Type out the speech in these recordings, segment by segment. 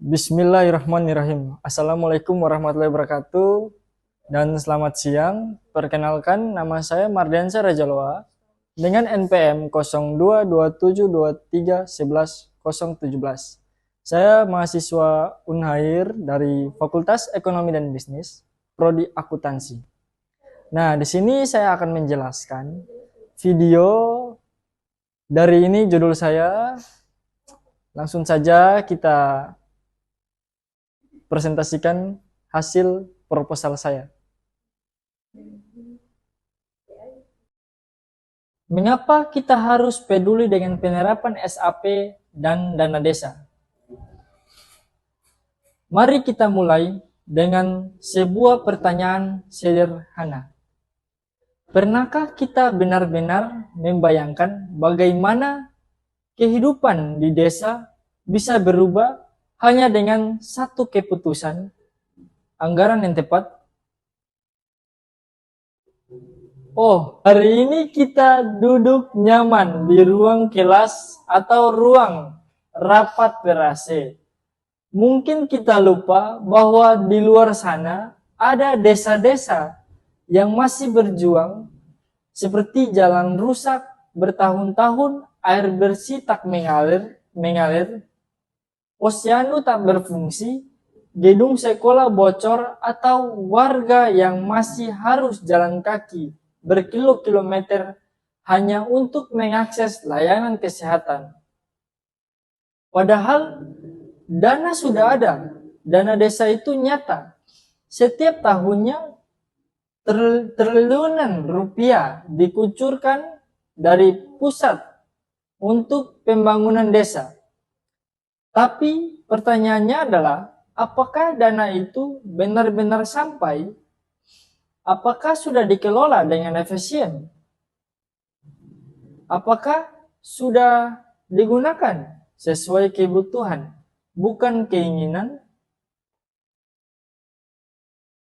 Bismillahirrahmanirrahim. Assalamualaikum warahmatullahi wabarakatuh dan selamat siang. Perkenalkan, nama saya Mardiansyah Rajaloa dengan NPM 022723111017. Saya mahasiswa Unhair dari Fakultas Ekonomi dan Bisnis, Prodi Akuntansi. Nah, di sini saya akan menjelaskan video dari ini judul saya. Langsung saja kita presentasikan hasil proposal saya. Mengapa kita harus peduli dengan penerapan SAP dan dana desa? Mari kita mulai dengan sebuah pertanyaan sederhana. Pernahkah kita benar-benar membayangkan bagaimana kehidupan di desa bisa berubah hanya dengan satu keputusan anggaran yang tepat? Oh, hari ini kita duduk nyaman di ruang kelas atau ruang rapat ber-AC. Mungkin kita lupa bahwa di luar sana ada desa-desa yang masih berjuang, seperti jalan rusak bertahun-tahun, air bersih tak mengalir, posyandu tak berfungsi, gedung sekolah bocor, atau warga yang masih harus jalan kaki berkilo-kilometer hanya untuk mengakses layanan kesehatan. Padahal dana sudah ada, dana desa itu nyata. Setiap tahunnya triliunan rupiah dikucurkan dari pusat untuk pembangunan desa. Tapi pertanyaannya adalah, apakah dana itu benar-benar sampai? Apakah sudah dikelola dengan efisien? Apakah sudah digunakan sesuai kebutuhan, bukan keinginan?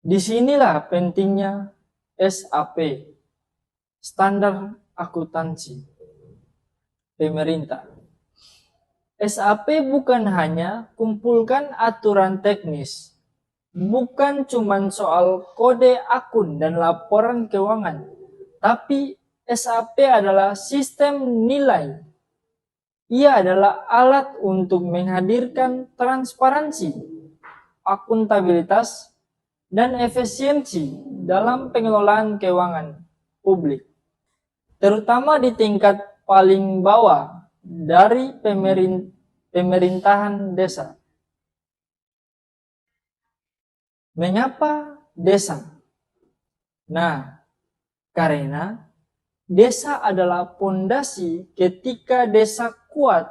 Disinilah pentingnya SAP, Standar Akuntansi Pemerintah. SAP bukan hanya kumpulkan aturan teknis, bukan cuma soal kode akun dan laporan keuangan, tapi SAP adalah sistem nilai. Ia adalah alat untuk menghadirkan transparansi, akuntabilitas, dan efisiensi dalam pengelolaan keuangan publik, terutama di tingkat paling bawah dari pemerintahan desa. Mengapa desa? Nah, karena desa adalah pondasi. Ketika desa kuat,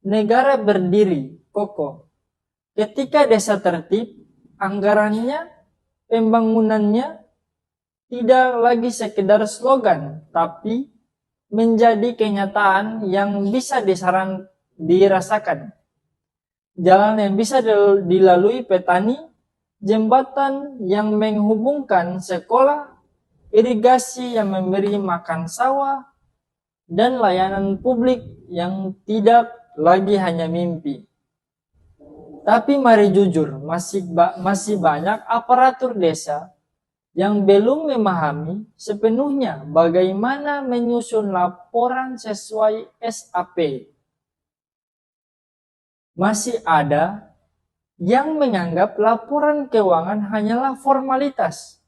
negara berdiri kokoh. Ketika desa tertib, anggarannya, pembangunannya tidak lagi sekedar slogan, tapi menjadi kenyataan yang bisa dirasakan. Jalan yang bisa dilalui petani, jembatan yang menghubungkan sekolah, irigasi yang memberi makan sawah, dan layanan publik yang tidak lagi hanya mimpi. Tapi mari jujur, masih banyak aparatur desa yang belum memahami sepenuhnya bagaimana menyusun laporan sesuai SAP. Masih ada yang menganggap laporan keuangan hanyalah formalitas,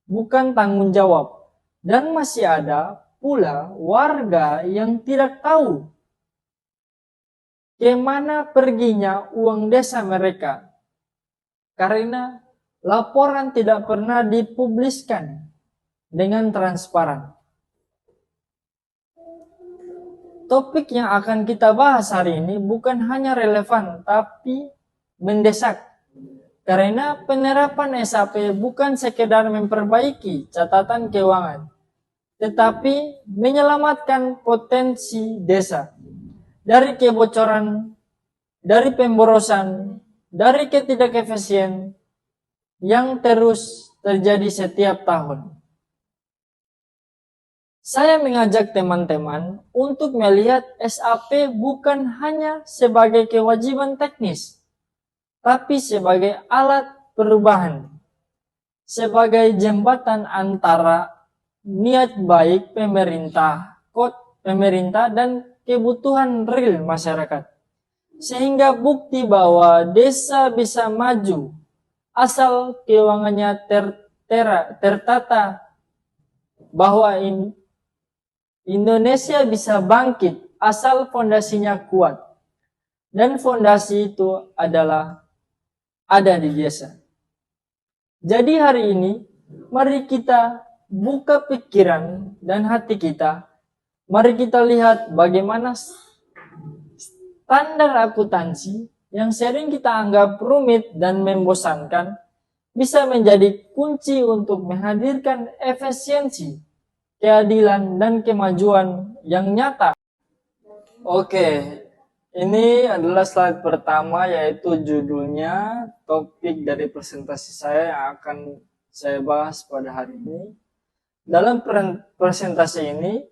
bukan tanggung jawab. Dan masih ada pula warga yang tidak tahu kemana perginya uang desa mereka, karena laporan tidak pernah dipubliskan dengan transparan. Topik yang akan kita bahas hari ini bukan hanya relevan, tapi mendesak. Karena penerapan SAP bukan sekedar memperbaiki catatan keuangan, tetapi menyelamatkan potensi desa dari kebocoran, dari pemborosan, dari ketidakefisien yang terus terjadi setiap tahun. Saya mengajak teman-teman untuk melihat SAP bukan hanya sebagai kewajiban teknis, tapi sebagai alat perubahan, sebagai jembatan antara niat baik pemerintah dan kebutuhan real masyarakat. Sehingga bukti bahwa desa bisa maju asal keuangannya tertata, bahwa Indonesia bisa bangkit asal fondasinya kuat. Dan fondasi itu ada di desa. Jadi hari ini, mari kita buka pikiran dan hati kita. Mari kita lihat bagaimana standar akuntansi yang sering kita anggap rumit dan membosankan bisa menjadi kunci untuk menghadirkan efisiensi, keadilan, dan kemajuan yang nyata. Oke, ini adalah slide pertama, yaitu judulnya, topik dari presentasi saya yang akan saya bahas pada hari ini. Dalam presentasi ini,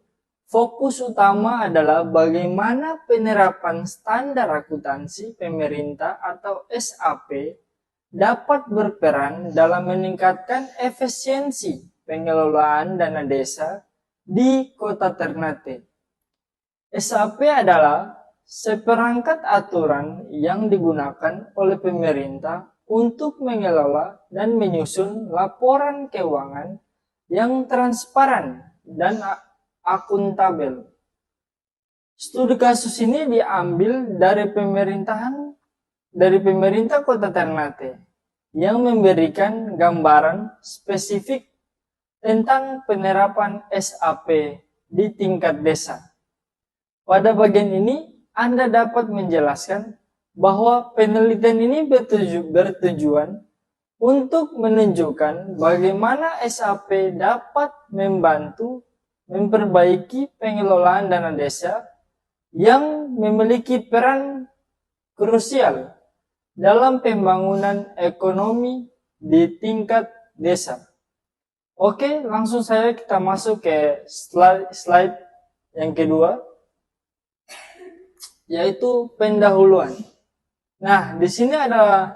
fokus utama adalah bagaimana penerapan standar akuntansi pemerintah atau SAP dapat berperan dalam meningkatkan efisiensi pengelolaan dana desa di Kota Ternate. SAP adalah seperangkat aturan yang digunakan oleh pemerintah untuk mengelola dan menyusun laporan keuangan yang transparan dan akuntabel. Studi kasus ini diambil dari pemerintah Kota Ternate yang memberikan gambaran spesifik tentang penerapan SAP di tingkat desa. Pada bagian ini, Anda dapat menjelaskan bahwa penelitian ini bertujuan untuk menunjukkan bagaimana SAP dapat membantu memperbaiki pengelolaan dana desa yang memiliki peran krusial dalam pembangunan ekonomi di tingkat desa. Oke, langsung saja kita masuk ke slide yang kedua, yaitu pendahuluan. Nah, di sini ada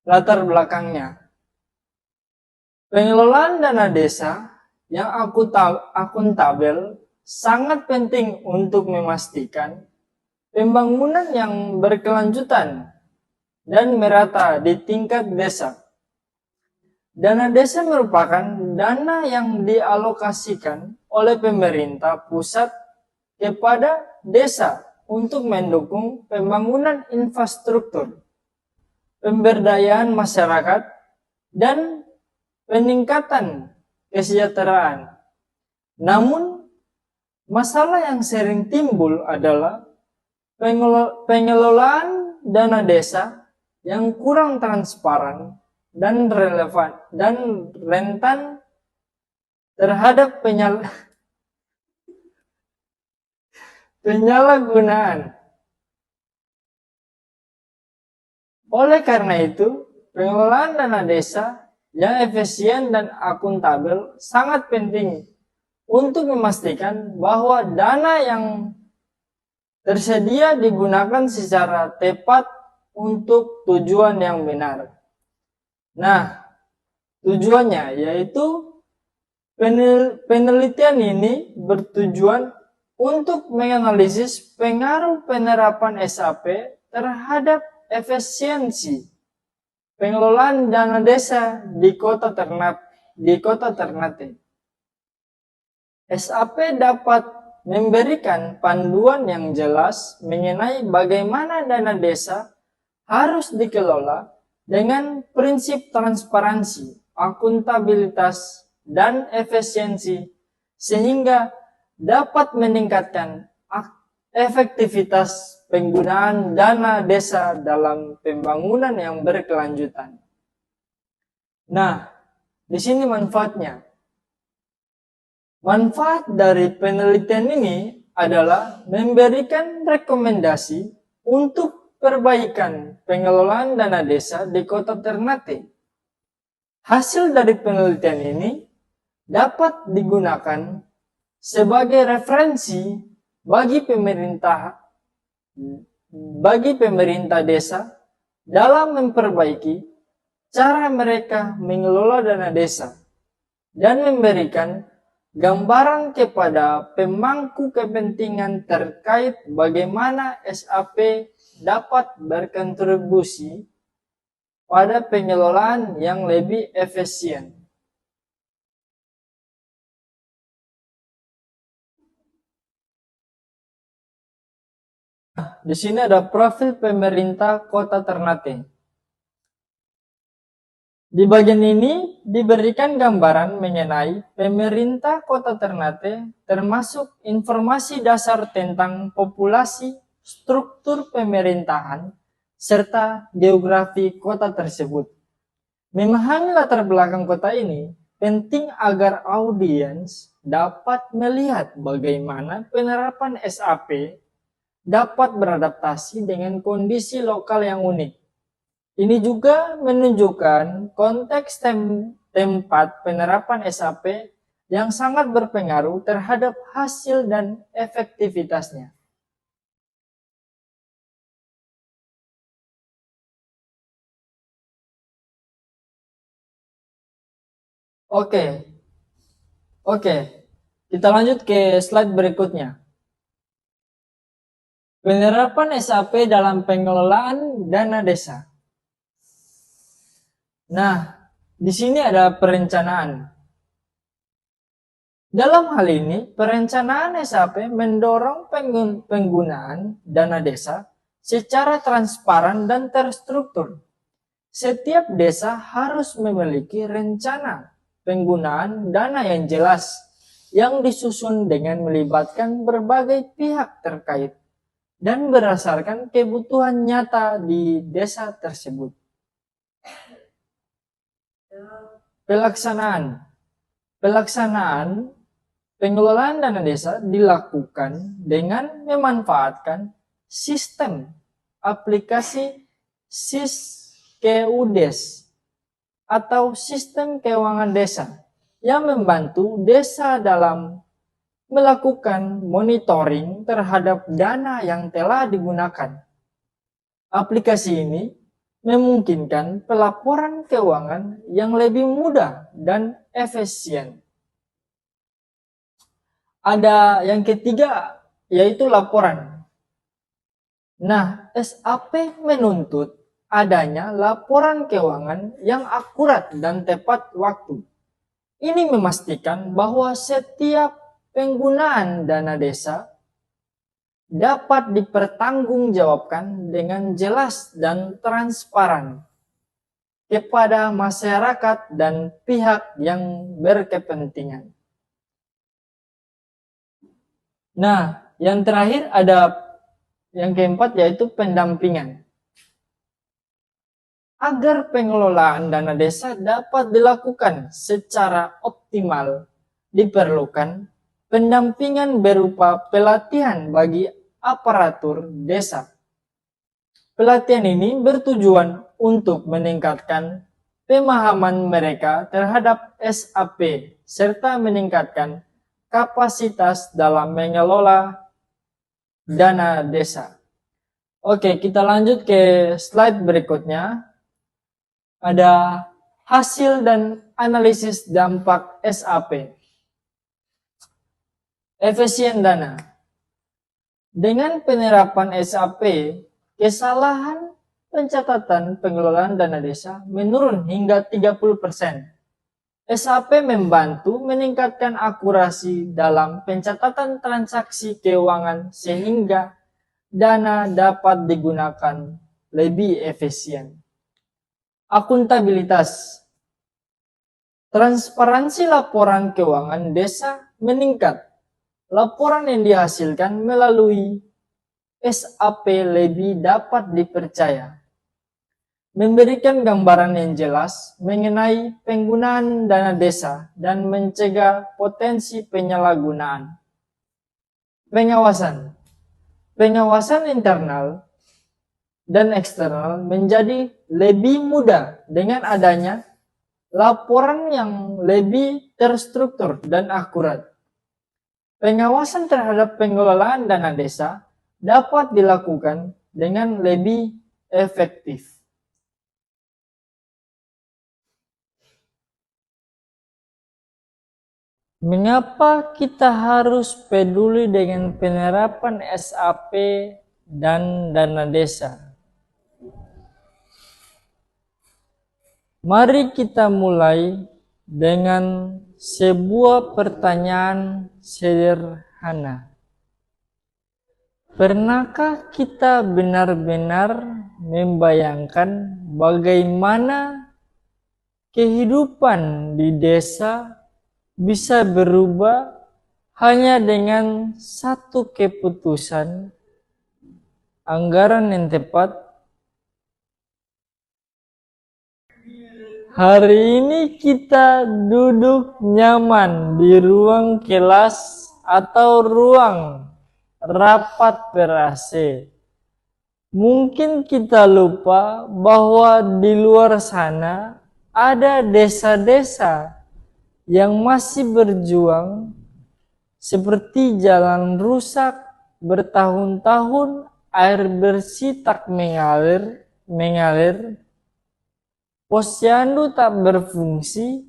latar belakangnya. Pengelolaan dana desa yang akuntabel sangat penting untuk memastikan pembangunan yang berkelanjutan dan merata di tingkat desa. Dana desa merupakan dana yang dialokasikan oleh pemerintah pusat kepada desa untuk mendukung pembangunan infrastruktur, pemberdayaan masyarakat, dan peningkatan kesejahteraan. Namun, masalah yang sering timbul adalah pengelolaan dana desa yang kurang transparan dan relevan dan rentan terhadap penyalahgunaan. Oleh karena itu, pengelolaan dana desa yang efisien dan akuntabel sangat penting untuk memastikan bahwa dana yang tersedia digunakan secara tepat untuk tujuan yang benar. Nah, tujuannya yaitu penelitian ini bertujuan untuk menganalisis pengaruh penerapan SAP terhadap efisiensi pengelolaan dana desa di Kota Ternate. SAP dapat memberikan panduan yang jelas mengenai bagaimana dana desa harus dikelola dengan prinsip transparansi, akuntabilitas, dan efisiensi, sehingga dapat meningkatkan efektivitas penggunaan dana desa dalam pembangunan yang berkelanjutan. Nah, di sini manfaatnya. Manfaat dari penelitian ini adalah memberikan rekomendasi untuk perbaikan pengelolaan dana desa di Kota Ternate. Hasil dari penelitian ini dapat digunakan sebagai referensi bagi pemerintah desa dalam memperbaiki cara mereka mengelola dana desa dan memberikan gambaran kepada pemangku kepentingan terkait bagaimana SAP dapat berkontribusi pada pengelolaan yang lebih efisien. Di sini ada profil pemerintah Kota Ternate. Di bagian ini diberikan gambaran mengenai pemerintah Kota Ternate, termasuk informasi dasar tentang populasi, struktur pemerintahan, serta geografi kota tersebut. Memahami latar belakang kota ini penting agar audiens dapat melihat bagaimana penerapan SAP dapat beradaptasi dengan kondisi lokal yang unik. Ini juga menunjukkan konteks tempat penerapan SAP yang sangat berpengaruh terhadap hasil dan efektivitasnya. Oke, kita lanjut ke slide berikutnya. Penerapan SAP dalam pengelolaan dana desa. Nah, di sini ada perencanaan. Dalam hal ini, perencanaan SAP mendorong penggunaan dana desa secara transparan dan terstruktur. Setiap desa harus memiliki rencana penggunaan dana yang jelas, yang disusun dengan melibatkan berbagai pihak terkait dan berdasarkan kebutuhan nyata di desa tersebut. Pelaksanaan pengelolaan dana desa dilakukan dengan memanfaatkan sistem aplikasi SIS-KUDES atau sistem keuangan desa yang membantu desa dalam melakukan monitoring terhadap dana yang telah digunakan. Aplikasi ini memungkinkan pelaporan keuangan yang lebih mudah dan efisien. Ada yang ketiga, yaitu laporan. Nah, SAP menuntut adanya laporan keuangan yang akurat dan tepat waktu. Ini memastikan bahwa setiap penggunaan dana desa dapat dipertanggungjawabkan dengan jelas dan transparan kepada masyarakat dan pihak yang berkepentingan. Nah, yang terakhir ada yang keempat, yaitu pendampingan. Agar pengelolaan dana desa dapat dilakukan secara optimal, diperlukan pendampingan berupa pelatihan bagi aparatur desa. Pelatihan ini bertujuan untuk meningkatkan pemahaman mereka terhadap SAP serta meningkatkan kapasitas dalam mengelola dana desa. Oke, kita lanjut ke slide berikutnya. Ada hasil dan analisis dampak SAP. Efisien dana. Dengan penerapan SAP, kesalahan pencatatan pengelolaan dana desa menurun hingga 30%. SAP membantu meningkatkan akurasi dalam pencatatan transaksi keuangan sehingga dana dapat digunakan lebih efisien. Akuntabilitas. Transparansi laporan keuangan desa meningkat. Laporan yang dihasilkan melalui SAP lebih dapat dipercaya. Memberikan gambaran yang jelas mengenai penggunaan dana desa dan mencegah potensi penyalahgunaan. Pengawasan. Pengawasan internal dan eksternal menjadi lebih mudah dengan adanya laporan yang lebih terstruktur dan akurat. Pengawasan terhadap pengelolaan dana desa dapat dilakukan dengan lebih efektif. Mengapa kita harus peduli dengan penerapan SAP dan dana desa? Mari kita mulai dengan sebuah pertanyaan sederhana. Pernahkah kita benar-benar membayangkan bagaimana kehidupan di desa bisa berubah hanya dengan satu keputusan anggaran yang tepat? Hari ini kita duduk nyaman di ruang kelas atau ruang rapat ber-AC. Mungkin kita lupa bahwa di luar sana ada desa-desa yang masih berjuang, seperti jalan rusak bertahun-tahun, air bersih tak mengalir, posyandu tak berfungsi,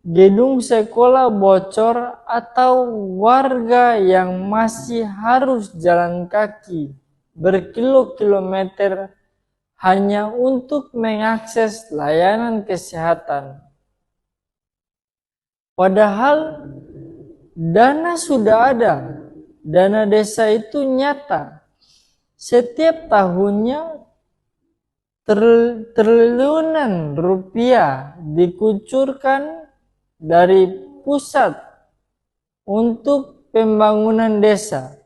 gedung sekolah bocor, atau warga yang masih harus jalan kaki berkilo-kilometer hanya untuk mengakses layanan kesehatan. Padahal dana sudah ada, dana desa itu nyata. Setiap tahunnya triliunan rupiah dikucurkan dari pusat untuk pembangunan desa.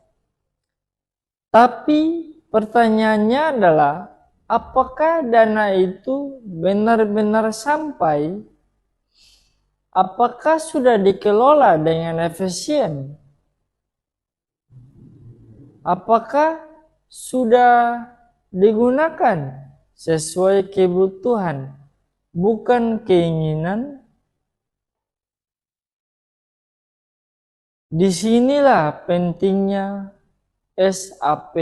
Tapi pertanyaannya adalah, apakah dana itu benar-benar sampai? Apakah sudah dikelola dengan efisien? Apakah sudah digunakan sesuai kebutuhan, bukan keinginan? Disinilah pentingnya SAP,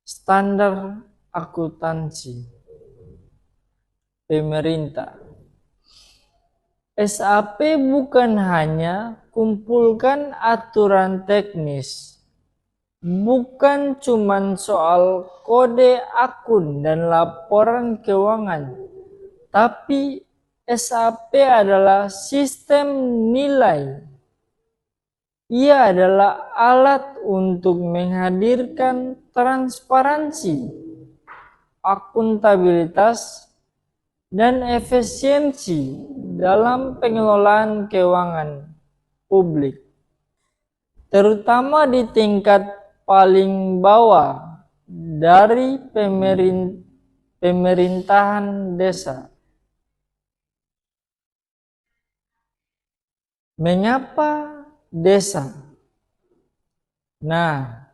standar akuntansi pemerintah. SAP bukan hanya kumpulkan aturan teknis, bukan cuman soal kode akun dan laporan keuangan, tapi SAP adalah sistem nilai. Ia adalah alat untuk menghadirkan transparansi, akuntabilitas, dan efisiensi dalam pengelolaan keuangan publik, terutama di tingkat paling bawah dari pemerintahan desa. Mengapa desa? Nah,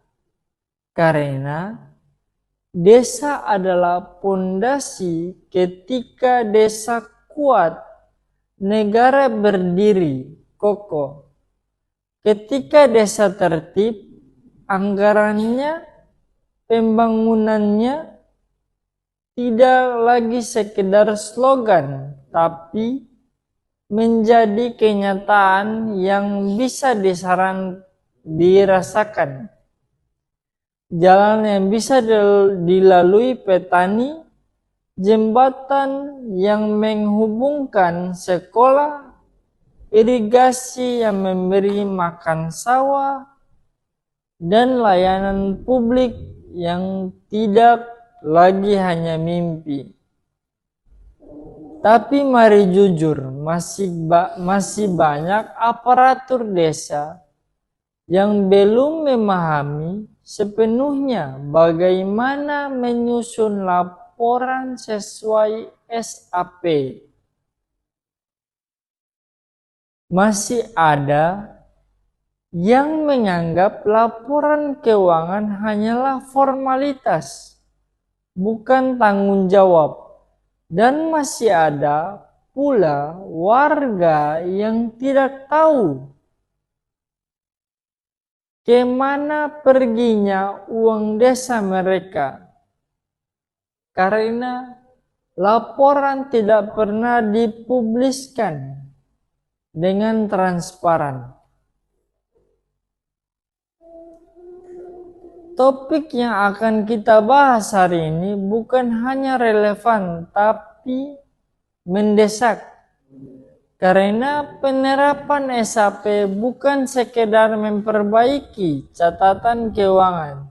karena desa adalah pondasi. Ketika desa kuat, negara berdiri kokoh. Ketika desa tertib, anggarannya, pembangunannya tidak lagi sekedar slogan, tapi menjadi kenyataan yang bisa dirasakan. Jalan yang bisa dilalui petani, jembatan yang menghubungkan sekolah, irigasi yang memberi makan sawah, dan layanan publik yang tidak lagi hanya mimpi. Tapi mari jujur, masih banyak aparatur desa yang belum memahami sepenuhnya bagaimana menyusun laporan sesuai SAP. Masih ada yang menganggap laporan keuangan hanyalah formalitas, bukan tanggung jawab. Dan masih ada pula warga yang tidak tahu kemana perginya uang desa mereka, karena laporan tidak pernah dipubliskan. dengan transparan. Topik yang akan kita bahas hari ini bukan hanya relevan tapi mendesak. Karena penerapan SAP bukan sekedar memperbaiki catatan keuangan,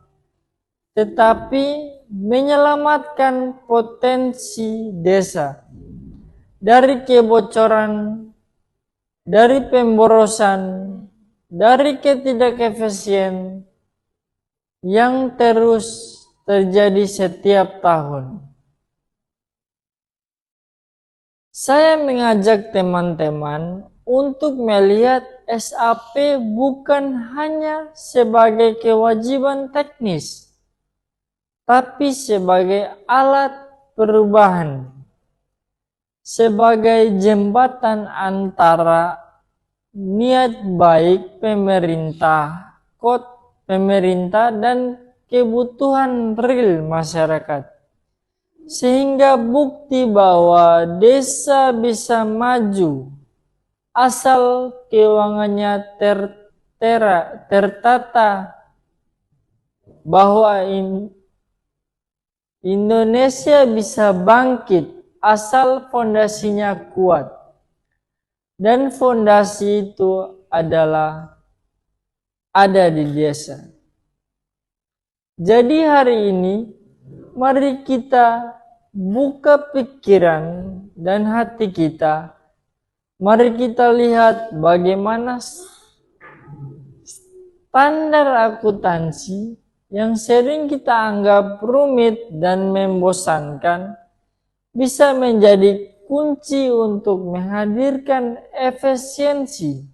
tetapi menyelamatkan potensi desa dari kebocoran, dari pemborosan, dari ketidakefisien yang terus terjadi setiap tahun. Saya mengajak teman-teman untuk melihat SAP bukan hanya sebagai kewajiban teknis, tapi sebagai alat perubahan, sebagai jembatan antara niat baik pemerintah dan kebutuhan real masyarakat. Sehingga bukti bahwa desa bisa maju asal keuangannya tertata, bahwa Indonesia bisa bangkit asal fondasinya kuat. Dan fondasi itu ada di desa. Jadi hari ini mari kita buka pikiran dan hati kita. Mari kita lihat bagaimana standar akuntansi yang sering kita anggap rumit dan membosankan bisa menjadi kunci untuk menghadirkan efisiensi,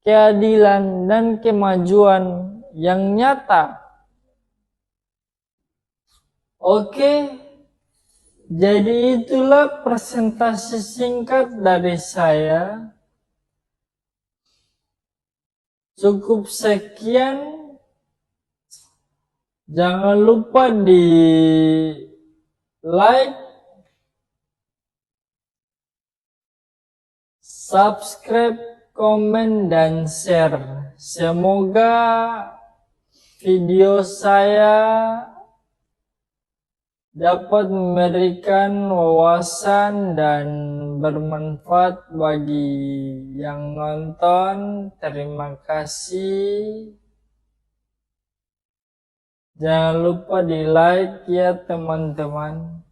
keadilan, dan kemajuan yang nyata. Oke, jadi itulah presentasi singkat dari saya. Cukup sekian. Jangan lupa di like, subscribe, komen, dan share. Semoga video saya dapat memberikan wawasan dan bermanfaat bagi yang nonton. Terima kasih. Jangan lupa di like ya teman-teman.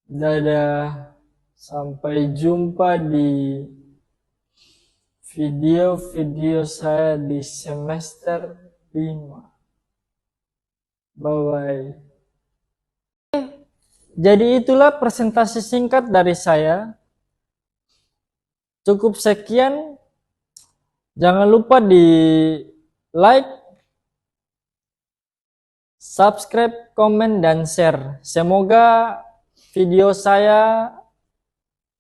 Dadah. Sampai jumpa di video-video saya di semester 5. Bye-bye. Jadi itulah presentasi singkat dari saya. Cukup sekian. Jangan lupa di like, subscribe, komen, dan share. Semoga video saya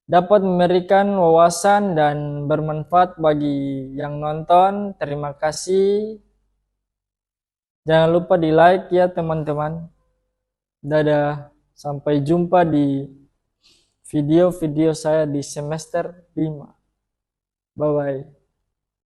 dapat memberikan wawasan dan bermanfaat bagi yang nonton. Terima kasih. Jangan lupa di like ya teman-teman. Dadah. Sampai jumpa di video-video saya di semester 5. Bye-bye.